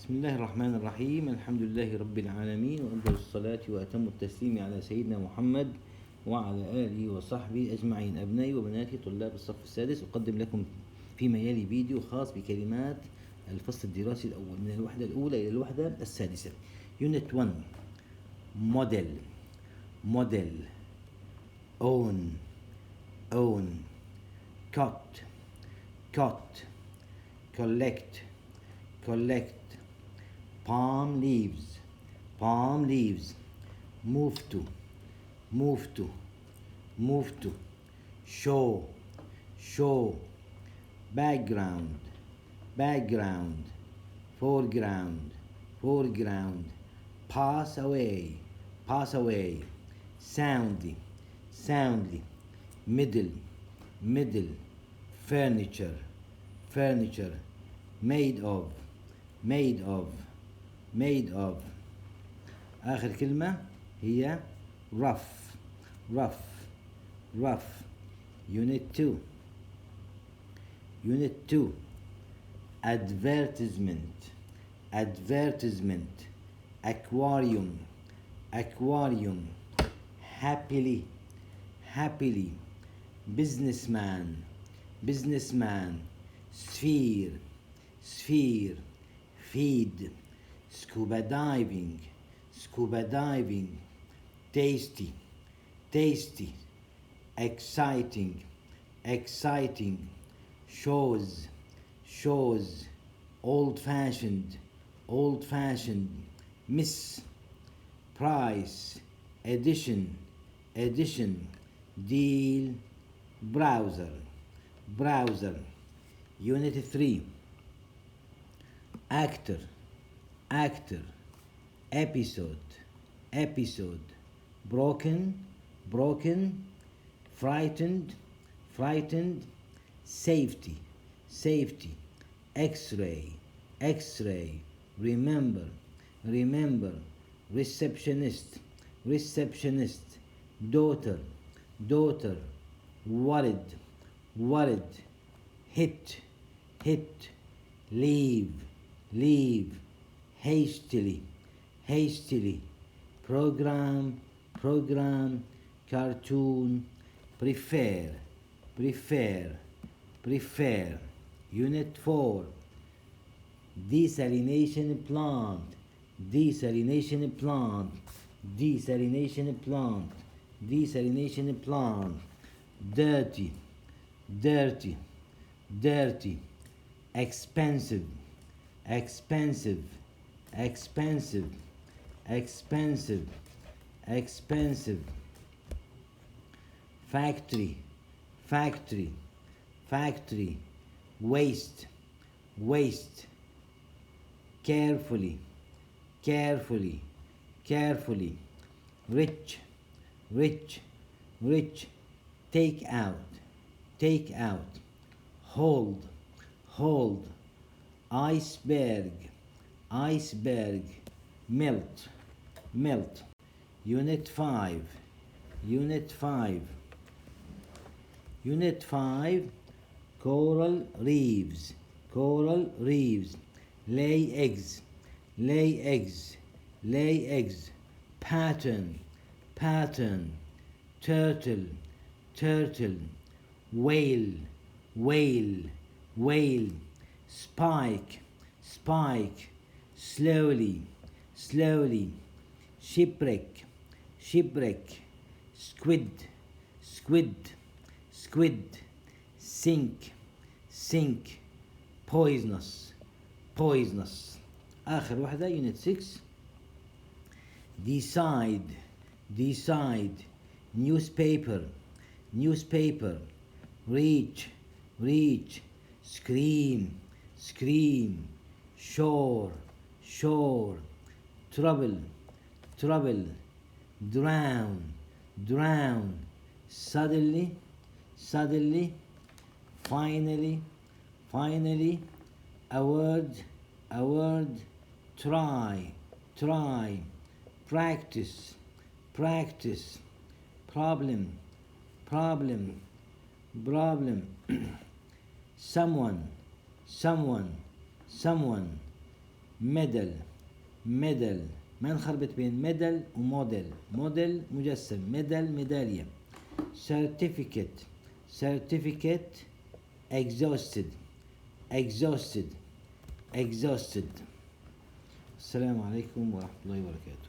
بسم الله الرحمن الرحيم. الحمد لله رب العالمين، وأفضل الصلاة وأتم التسليم على سيدنا محمد وعلى آله وصحبه أجمعين. أبنائي وبناتي طلاب الصف السادس، أقدم لكم فيما يلي فيديو خاص بكلمات الفصل الدراسي الأول من الوحدة الأولى إلى الوحدة السادسة. Unit 1 Model Own Cut Collect Palm leaves Move to Show Background Foreground Pass away Soundly Middle Furniture Made of آخر كلمة هي rough. Unit 2 Advertisement Aquarium Happily Businessman Sphere Feed Scuba diving Tasty Exciting Shows Old fashioned Miss Price Edition Deal Browser Unit 3 Actor Episode Broken Frightened Safety X-ray Remember Receptionist Daughter Worried Hit Leave Hastily Program Cartoon Prefer Unit 4 Desalination plant Dirty Expensive Factory Waste Carefully Rich Take out Hold Iceberg Melt Unit 5 Coral reefs Lay eggs Pattern Turtle Whale Spike Slowly Shipwreck Squid Sink Poisonous آخر واحدة Unit 6 Decide Newspaper Reach Scream Shore Trouble Drown Suddenly Finally A word Try Practice Problem Someone ميدل ميدل، ما نخربط بين ميدل وموديل. موديل مجسم، ميدل ميدالية. certificate certificate exhausted exhausted exhausted. السلام عليكم ورحمة الله وبركاته.